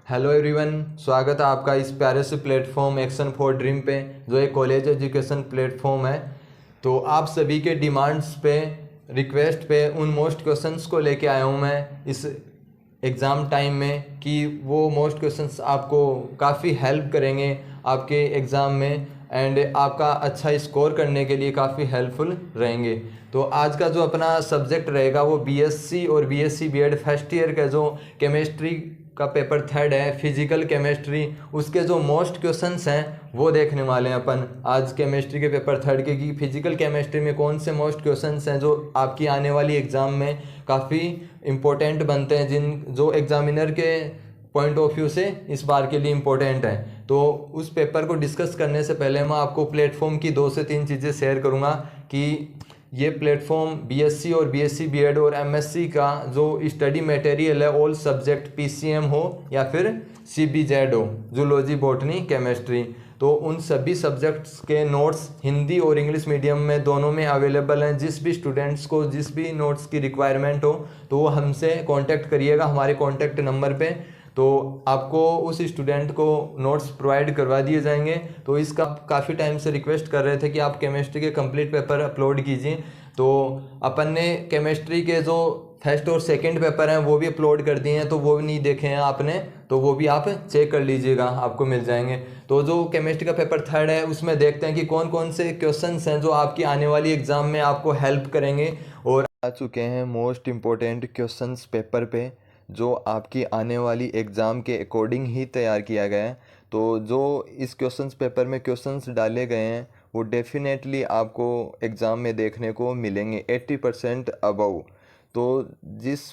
Hello everyone, स्वागत है आपका इस प्यारे से प्लेटफॉर्म एक्शन फॉर ड्रीम पे, जो एक कॉलेज एजुकेशन प्लेटफॉर्म है। तो आप सभी के डिमांड्स पे, रिक्वेस्ट पे उन मोस्ट क्वेश्चंस को लेके आया हूँ मैं इस एग्ज़ाम टाइम में, कि वो मोस्ट क्वेश्चंस आपको काफ़ी हेल्प करेंगे आपके एग्ज़ाम में एंड आपका अच्छा स्कोर करने के लिए काफ़ी हेल्पफुल रहेंगे। तो आज का जो अपना सब्जेक्ट रहेगा वो बीएससी और बीएससी बीएड फर्स्ट ईयर का जो केमिस्ट्री का पेपर थर्ड है, फिजिकल केमिस्ट्री, उसके जो मोस्ट क्वेश्चंस हैं वो देखने वाले हैं अपन आज केमिस्ट्री के पेपर थर्ड के, कि फिजिकल केमिस्ट्री में कौन से मोस्ट क्वेश्चंस हैं जो आपकी आने वाली एग्ज़ाम में काफ़ी इम्पोर्टेंट बनते हैं, जिन जो एग्जामिनर के पॉइंट ऑफ व्यू से इस बार के लिए इम्पोर्टेंट है। तो उस पेपर को डिस्कस करने से पहले मैं आपको प्लेटफॉर्म की 2 से 3 चीज़ें शेयर करूँगा कि ये प्लेटफॉर्म बीएससी और बीएससी बीएड और एमएससी का जो स्टडी मटेरियल है, ऑल सब्जेक्ट पीसीएम हो या फिर सीबीजेड हो, जूलॉजी बॉटनी केमिस्ट्री, तो उन सभी सब्जेक्ट्स के नोट्स हिंदी और इंग्लिश मीडियम में दोनों में अवेलेबल हैं। जिस भी स्टूडेंट्स को जिस भी नोट्स की रिक्वायरमेंट हो तो वो हमसे कांटेक्ट करिएगा हमारे कांटेक्ट नंबर पे, तो आपको उस स्टूडेंट को नोट्स प्रोवाइड करवा दिए जाएंगे। तो इसका काफ़ी टाइम से रिक्वेस्ट कर रहे थे कि आप केमिस्ट्री के कंप्लीट पेपर अपलोड कीजिए, तो अपन ने केमिस्ट्री के जो फर्स्ट और सेकंड पेपर हैं वो भी अपलोड कर दिए हैं, तो वो भी नहीं देखे हैं आपने तो वो भी आप चेक कर लीजिएगा, आपको मिल जाएंगे। तो जो केमिस्ट्री का पेपर थर्ड है उसमें देखते हैं कि कौन कौन से क्वेश्चंस हैं जो आपकी आने वाली एग्ज़ाम में आपको हेल्प करेंगे। और आ चुके हैं मोस्ट इम्पोर्टेंट क्वेश्चंस पेपर पे, जो आपकी आने वाली एग्ज़ाम के अकॉर्डिंग ही तैयार किया गया है। तो जो इस क्वेश्चंस पेपर में क्वेश्चंस डाले गए हैं वो डेफिनेटली आपको एग्ज़ाम में देखने को मिलेंगे 80% अबव। तो जिस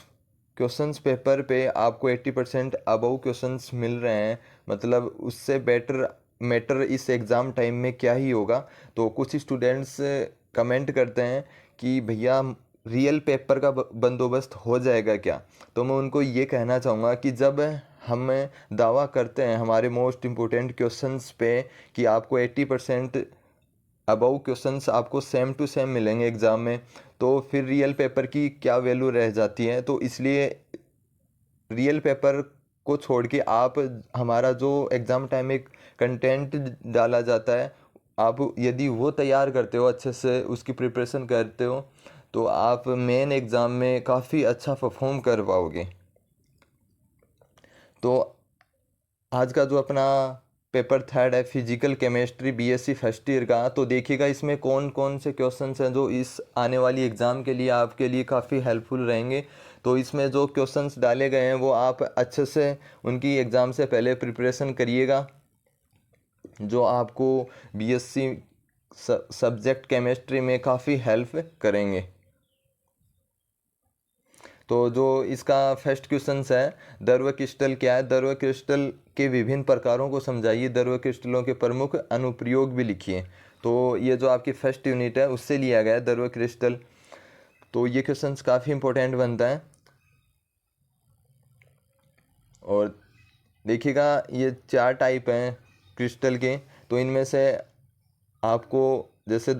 क्वेश्चंस पेपर पे आपको 80% अबव क्वेश्चंस मिल रहे हैं, मतलब उससे बेटर मैटर इस एग्ज़ाम टाइम में क्या ही होगा। तो कुछ स्टूडेंट्स कमेंट करते हैं कि भैया रियल पेपर का बंदोबस्त हो जाएगा क्या। तो मैं उनको ये कहना चाहूँगा कि जब हम दावा करते हैं हमारे मोस्ट इम्पोर्टेंट क्वेश्चंस पे कि आपको 80% अबव क्वेश्चंस आपको सेम टू सेम मिलेंगे एग्ज़ाम में, तो फिर रियल पेपर की क्या वैल्यू रह जाती है। तो इसलिए रियल पेपर को छोड़ के आप हमारा जो एग्ज़ाम टाइम में कंटेंट डाला जाता है, आप यदि वो तैयार करते हो, अच्छे से उसकी प्रिपरेशन करते हो, तो आप मेन एग्ज़ाम में काफ़ी अच्छा परफॉर्म कर पाओगे। तो आज का जो अपना पेपर थर्ड है physical chemistry BSc first year का, तो देखिएगा इसमें कौन कौन से क्वेश्चंस हैं जो इस आने वाली एग्ज़ाम के लिए आपके लिए काफ़ी हेल्पफुल रहेंगे। तो इसमें जो क्वेश्चंस डाले गए हैं वो आप अच्छे से उनकी एग्ज़ाम से पहले प्रिपरेशन करिएगा, जो आपको बीएससी सब्जेक्ट केमिस्ट्री में काफ़ी हेल्प करेंगे। तो जो इसका फर्स्ट क्वेश्चन है, द्रव्य क्रिस्टल क्या है, द्रव्य क्रिस्टल के विभिन्न प्रकारों को समझाइए, द्रव्य क्रिस्टलों के प्रमुख अनुप्रयोग भी लिखिए। तो ये जो आपकी फर्स्ट यूनिट है उससे लिया गया है द्रव्य क्रिस्टल। तो ये क्वेश्चंस काफ़ी इंपॉर्टेंट बनता है। और देखिएगा ये 4 टाइप हैं क्रिस्टल के, तो इनमें से आपको जैसे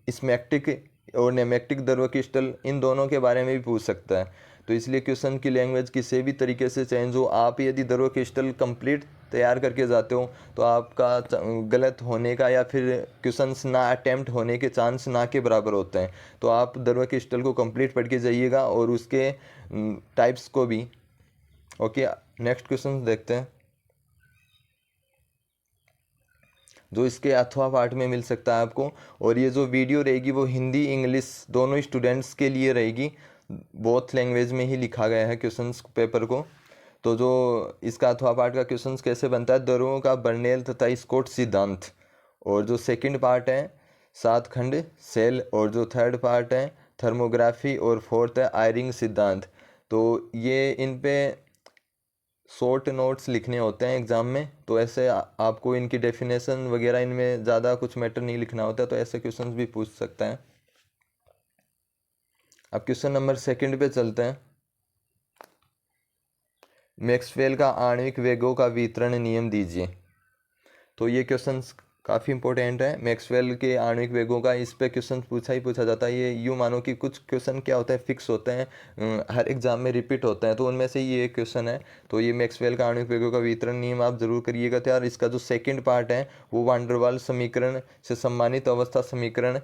स्मैक्टिक और नेमेक्टिक द्रव्य क्रिस्टल, इन दोनों के बारे में भी पूछ सकता है। तो इसलिए क्वेश्चन की लैंग्वेज किसी भी तरीके से चेंज हो, आप यदि द्रव्य क्रिस्टल कंप्लीट तैयार करके जाते हो तो आपका गलत होने का या फिर क्वेश्चंस ना अटेम्प्ट होने के चांस ना के बराबर होते हैं। तो आप द्रव्य क्रिस्टल को कंप्लीट पढ़ के जाइएगा और उसके टाइप्स को भी। ओके, नेक्स्ट क्वेश्चन देखते हैं जो इसके अथवा पार्ट में मिल सकता है आपको। और ये जो वीडियो रहेगी वो हिंदी इंग्लिश दोनों स्टूडेंट्स के लिए रहेगी, बोथ लैंग्वेज में ही लिखा गया है क्वेश्चंस पेपर को। तो जो इसका अथवा पार्ट का क्वेश्चंस कैसे बनता है, द्रव्यों का बर्नौली तथा स्कोट सिद्धांत, और जो सेकंड पार्ट है 7 खंड सेल, और जो थर्ड पार्ट है थर्मोग्राफी, और फोर्थ है आयरिंग सिद्धांत। तो ये इन पे शॉर्ट नोट्स लिखने होते हैं एग्ज़ाम में। तो ऐसे आपको इनकी डेफिनेशन वगैरह इनमें ज़्यादा कुछ मैटर नहीं लिखना होता, तो ऐसे क्वेश्चंस भी पूछ सकता है। अब क्वेश्चन नंबर सेकंड पे चलते हैं। मैक्सवेल का आणविक वेगों का वितरण नियम दीजिए। तो ये क्वेश्चंस काफ़ी इंपॉर्टेंट है। मैक्सवेल के आणविक वेगों का इस पे क्वेश्चन पूछा जाता है। ये यूँ मानो कि कुछ क्वेश्चन क्या होता है, फिक्स होते हैं, हर एग्जाम में रिपीट होते हैं, तो उनमें से ये एक क्वेश्चन है। तो ये मैक्सवेल का आणविक वेगों का वितरण नियम आप जरूर करिएगा तैयार। इसका जो सेकेंड पार्ट है वो वान डेर वाल्स समीकरण से सम्मानित अवस्था समीकरण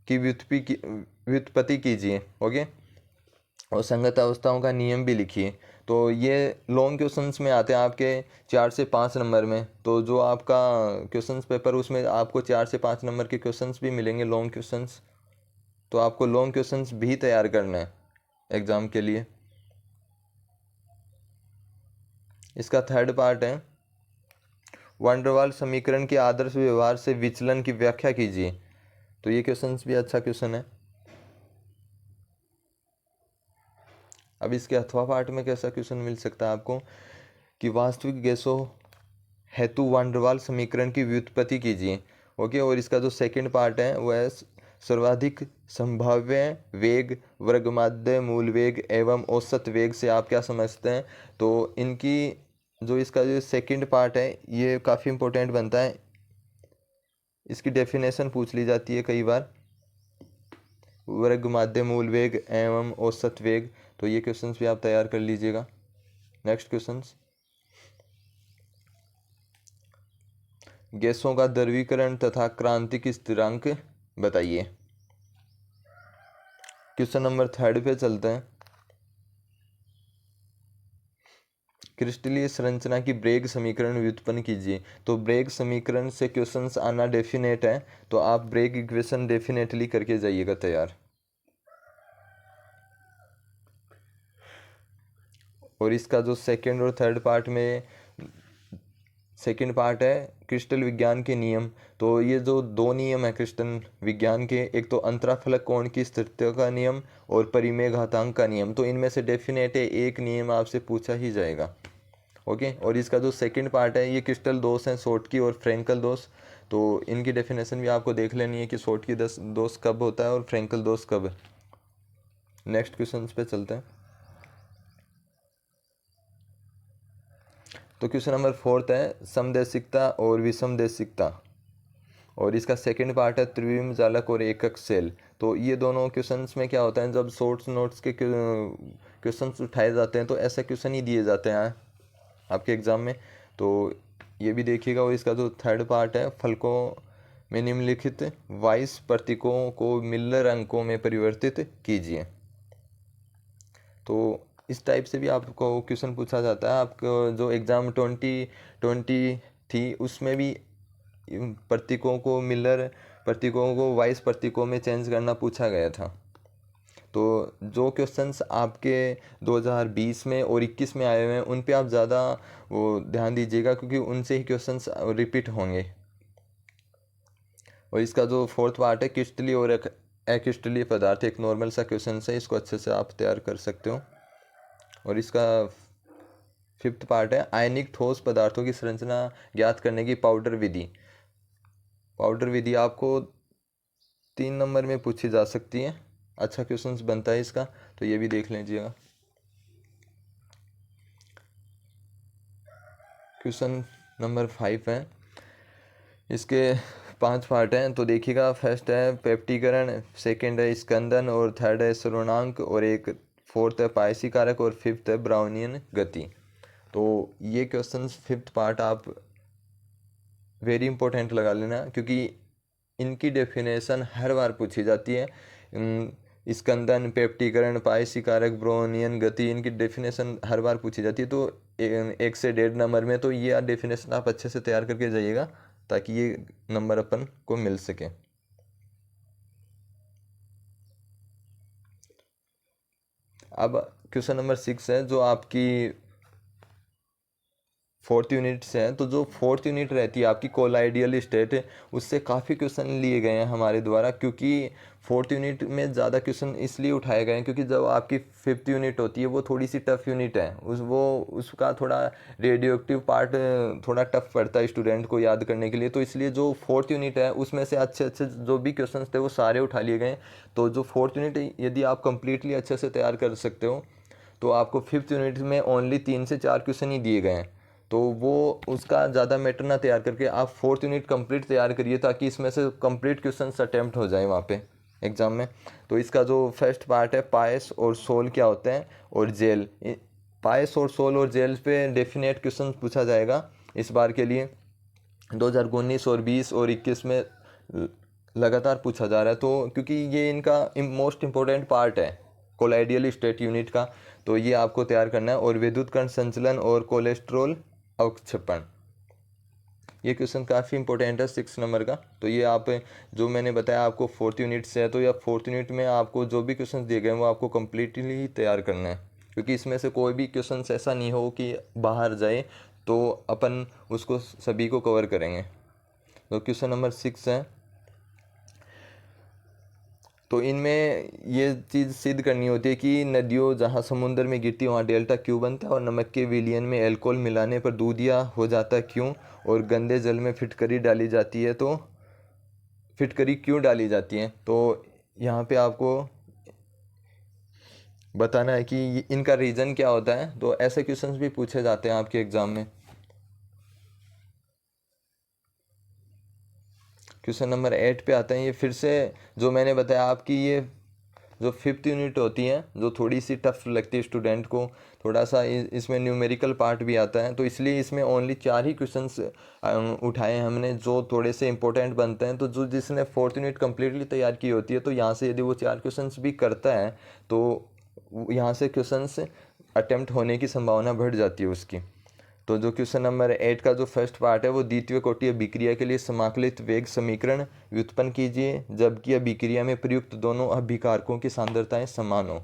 की व्युत्पत्ति कीजिए। ओके, और संगत अवस्थाओं का नियम भी लिखिए। तो ये लॉन्ग क्वेश्चंस में आते हैं आपके 4 से 5 नंबर में। तो जो आपका क्वेश्चंस पेपर उसमें आपको 4 से 5 नंबर के क्वेश्चंस भी मिलेंगे, लॉन्ग क्वेश्चंस। तो आपको लॉन्ग क्वेश्चंस भी तैयार करना है एग्ज़ाम के लिए। इसका थर्ड पार्ट है वान डेर वाल्स समीकरण के आदर्श व्यवहार से विचलन की व्याख्या कीजिए। तो ये क्वेश्चंस भी अच्छा क्वेश्चन है। अब इसके अथवा पार्ट में कैसा क्वेश्चन मिल सकता है आपको कि वास्तविक गैसों हेतु वान डेर वाल्स समीकरण की व्युत्पत्ति कीजिए। ओके, और इसका जो सेकंड पार्ट है वह है सर्वाधिक संभाव्य वेग, वर्गमाध्य मूल वेग एवं औसत वेग से आप क्या समझते हैं। तो इनकी जो इसका जो सेकंड पार्ट है ये काफ़ी इंपॉर्टेंट बनता है। इसकी डेफिनेशन पूछ ली जाती है कई बार, वर्ग माध्य मूल वेग एवं औसत वेग। तो ये क्वेश्चंस भी आप तैयार कर लीजिएगा। नेक्स्ट क्वेश्चंस, गैसों का द्रवीकरण तथा क्रांतिक स्थिरांक बताइए। क्वेश्चन नंबर थर्ड पे चलते हैं। क्रिस्टलीय संरचना की ब्रेग समीकरण व्युत्पन्न कीजिए। तो ब्रेग समीकरण से क्वेश्चंस आना डेफिनेट है, तो आप ब्रेग इक्वेशन डेफिनेटली करके जाइएगा तैयार। और इसका जो सेकंड और थर्ड पार्ट में सेकंड पार्ट है क्रिस्टल विज्ञान के नियम। तो ये जो दो नियम है क्रिस्टल विज्ञान के, एक तो अंतराफलक कोण की स्थिरता का नियम और परिमेय घातांक का नियम। तो इनमें से डेफिनेट है एक नियम आपसे पूछा ही जाएगा। ओके, और इसका जो सेकंड पार्ट है ये क्रिस्टल दोष हैं, शॉर्टकी और फ्रैंकल दोष। तो इनकी डेफिनेशन भी आपको देख लेनी है कि शॉर्टकी दोष कब होता है और फ्रैंकल दोष कब है। नेक्स्ट क्वेश्चन पे चलते हैं। तो क्वेश्चन नंबर फोर्थ है समदेशिकता और विषमदेशिकता, और इसका सेकंड पार्ट है त्रिविम जालक और एकक सेल। तो ये दोनों क्वेश्चंस में क्या होता है, जब शॉर्ट्स नोट्स के क्वेश्चंस उठाए जाते हैं तो ऐसे क्वेश्चन ही दिए जाते हैं आपके एग्ज़ाम में। तो ये भी देखिएगा। और इसका जो थर्ड पार्ट है फलकों में निम्नलिखित 22 प्रतीकों को मिलर अंकों में परिवर्तित कीजिए। तो इस टाइप से भी आपको क्वेश्चन पूछा जाता है। आपको जो एग्ज़ाम 2020 थी उसमें भी प्रतीकों को मिलर प्रतीकों को 22 प्रतीकों में चेंज करना पूछा गया था। तो जो क्वेश्चंस आपके 2020 में और 21 में आए हुए हैं उन पे आप ज़्यादा वो ध्यान दीजिएगा, क्योंकि उनसे ही क्वेश्चंस रिपीट होंगे। और इसका जो फोर्थ पार्ट है क्रिस्टलीय और अक्रिस्टलीय पदार्थ, एक नॉर्मल सा क्वेश्चन है, इसको अच्छे से आप तैयार कर सकते हो। और इसका फिफ्थ पार्ट है आयनिक ठोस पदार्थों की संरचना ज्ञात करने की पाउडर विधि। पाउडर विधि आपको 3 नंबर में पूछी जा सकती है, अच्छा क्वेश्चन बनता है इसका, तो ये भी देख लीजिएगा। क्वेश्चन नंबर 5 है, इसके 5 पार्ट हैं। तो देखिएगा, फर्स्ट है पेप्टीकरण, सेकंड है स्कंदन, और थर्ड है स्रोणांक, और एक फोर्थ है पायसी कारक, और फिफ्थ है ब्राउनियन गति। तो ये क्वेश्चंस फिफ्थ पार्ट आप वेरी इंपॉर्टेंट लगा लेना, क्योंकि इनकी डेफिनेशन हर बार पूछी जाती है। स्कंदन, पेप्टीकरण, पायसी कारक, ब्राउनियन गति, इनकी डेफिनेशन हर बार पूछी जाती है। तो 1 से 1.5 नंबर में तो ये डेफिनेशन आप अच्छे से तैयार करके जाइएगा, ताकि ये नंबर अपन को मिल सके। अब क्वेश्चन नंबर 6 है, जो आपकी 4th यूनिट से है। तो जो 4th यूनिट रहती है आपकी कोलाइडियल स्टेट, उससे काफ़ी क्वेश्चन लिए गए हैं हमारे द्वारा, क्योंकि 4th यूनिट में ज़्यादा क्वेश्चन इसलिए उठाए गए हैं क्योंकि जब आपकी 5th यूनिट होती है वो थोड़ी सी टफ यूनिट है। उसका थोड़ा रेडियो एक्टिव पार्ट थोड़ा टफ पड़ता है स्टूडेंट को याद करने के लिए। तो इसलिए जो 4th यूनिट है उसमें से अच्छे अच्छे जो भी क्वेश्चन थे वो सारे उठा लिए गए। तो जो 4th यूनिट यदि आप कम्प्लीटली अच्छे से तैयार कर सकते हो तो आपको 5th यूनिट में ओनली 3 से 4 क्वेश्चन ही दिए गए हैं। तो वो उसका ज़्यादा मैटर ना तैयार करके आप फोर्थ यूनिट कंप्लीट तैयार करिए, ताकि इसमें से कंप्लीट क्वेश्चंस अटेम्प्ट हो जाए वहाँ पे एग्ज़ाम में। तो इसका जो फर्स्ट पार्ट है, पायस और सोल क्या होते हैं, और जेल। पायस और सोल और जेल पे डेफिनेट क्वेश्चन पूछा जाएगा इस बार के लिए। 2019 और 20 और 21 में लगातार पूछा जा रहा है, तो क्योंकि ये इनका मोस्ट इम्पोर्टेंट पार्ट है कोलाइडियल स्टेट यूनिट का, तो ये आपको तैयार करना है। और विद्युत कण संचलन और कोलेस्ट्रॉल अवक्षेपण, ये क्वेश्चन काफ़ी इंपॉर्टेंट है 6 नंबर का। तो ये आप जो मैंने बताया आपको फोर्थ यूनिट से है, तो या फोर्थ यूनिट में आपको जो भी क्वेश्चन दिए गए हैं वो आपको कम्प्लीटली तैयार करना है, क्योंकि इसमें से कोई भी क्वेश्चन ऐसा नहीं हो कि बाहर जाए, तो अपन उसको सभी को कवर करेंगे। तो क्वेश्चन नंबर 6 है, तो इनमें ये चीज़ सिद्ध करनी होती है कि नदियों जहाँ समुद्र में गिरती है वहाँ डेल्टा क्यों बनता है, और नमक के विलयन में अल्कोहल मिलाने पर दूधिया हो जाता है क्यों, और गंदे जल में फिटकरी डाली जाती है तो फिटकरी क्यों डाली जाती है। तो यहाँ पे आपको बताना है कि इनका रीज़न क्या होता है। तो ऐसे क्वेश्चंस भी पूछे जाते हैं आपके एग्ज़ाम में। क्वेश्चन नंबर 8 पे आते हैं। ये फिर से जो मैंने बताया आपकी, ये जो 5th यूनिट होती है जो थोड़ी सी टफ लगती है स्टूडेंट को, थोड़ा सा इसमें न्यूमेरिकल पार्ट भी आता है, तो इसलिए इसमें ओनली 4 ही क्वेश्चंस उठाए हैं हमने जो थोड़े से इंपॉर्टेंट बनते हैं। तो जो जिसने 4th यूनिट कम्प्लीटली तैयार की होती है, तो यहाँ से यदि वो 4 क्वेश्चंस भी करता है तो यहाँ से क्वेश्चंस अटेम्प्ट होने की संभावना बढ़ जाती है उसकी। तो जो क्वेश्चन नंबर 8 का जो फर्स्ट पार्ट है वो द्वितीय कोटि अभिक्रिया के लिए समाकलित वेग समीकरण व्युत्पन्न कीजिए जबकि अभिक्रिया में प्रयुक्त दोनों अभिकारकों की सांद्रताएं समान हो।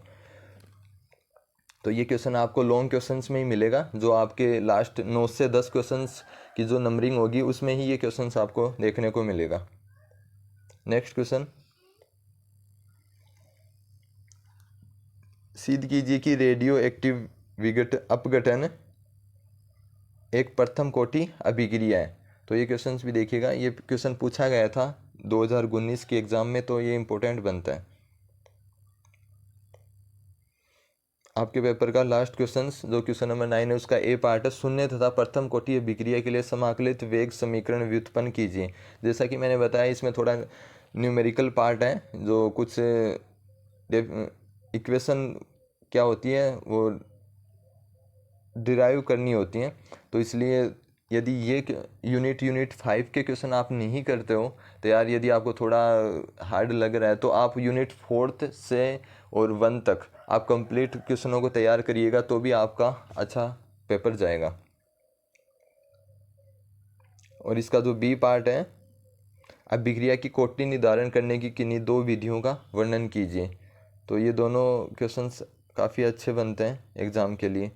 तो ये क्वेश्चन आपको लॉन्ग क्वेश्चंस में ही मिलेगा, जो आपके लास्ट 9 से 10 क्वेश्चंस की जो नंबरिंग होगी उसमें ही ये क्वेश्चंस आपको देखने को मिलेगा। नेक्स्ट क्वेश्चन, सिद्ध कीजिए कि रेडियो एक्टिव अपघटन एक प्रथम कोटि अभिक्रिया है। तो ये क्वेश्चंस भी देखिएगा, ये क्वेश्चन पूछा गया था 2019 के एग्ज़ाम में, तो ये इम्पोर्टेंट बनता है आपके पेपर का। लास्ट क्वेश्चंस जो क्वेश्चन नंबर 9 है उसका ए पार्ट है, शून्य तथा प्रथम कोटि अभिक्रिया के लिए समाकलित वेग समीकरण व्युत्पन्न कीजिए। जैसा कि मैंने बताया इसमें थोड़ा न्यूमेरिकल पार्ट है, जो कुछ इक्वेशन क्या होती है वो डिराइव करनी होती हैं, तो इसलिए यदि ये यूनिट 5 के क्वेश्चन आप नहीं करते हो तो यार, यदि आपको थोड़ा हार्ड लग रहा है तो आप यूनिट 4 से और 1 तक आप कंप्लीट क्वेश्चनों को तैयार करिएगा, तो भी आपका अच्छा पेपर जाएगा। और इसका जो बी पार्ट है, अभिक्रिया की कोटि निर्धारण करने की किन्हीं 2 विधियों का वर्णन कीजिए। तो ये दोनों क्वेश्चंस काफ़ी अच्छे बनते हैं एग्ज़ाम के लिए।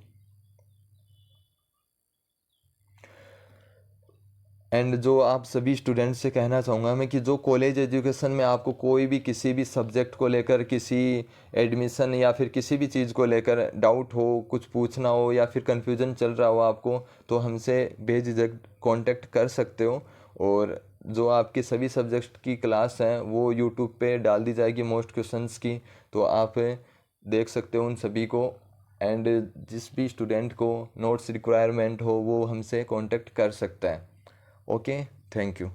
एंड जो आप सभी स्टूडेंट्स से कहना चाहूँगा मैं कि जो कॉलेज एजुकेशन में आपको कोई भी किसी भी सब्जेक्ट को लेकर, किसी एडमिशन या फिर किसी भी चीज़ को लेकर डाउट हो, कुछ पूछना हो या फिर कन्फ्यूज़न चल रहा हो आपको, तो हमसे बेझिझक कांटेक्ट कर सकते हो। और जो आपके सभी सब्जेक्ट की क्लास हैं वो यूट्यूब पे डाल दी जाएगी मोस्ट क्वेश्चंस की, तो आप देख सकते हो उन सभी को। एंड जिस भी स्टूडेंट को नोट्स रिक्वायरमेंट हो वो हमसे कांटेक्ट कर सकता है। Okay, thank you.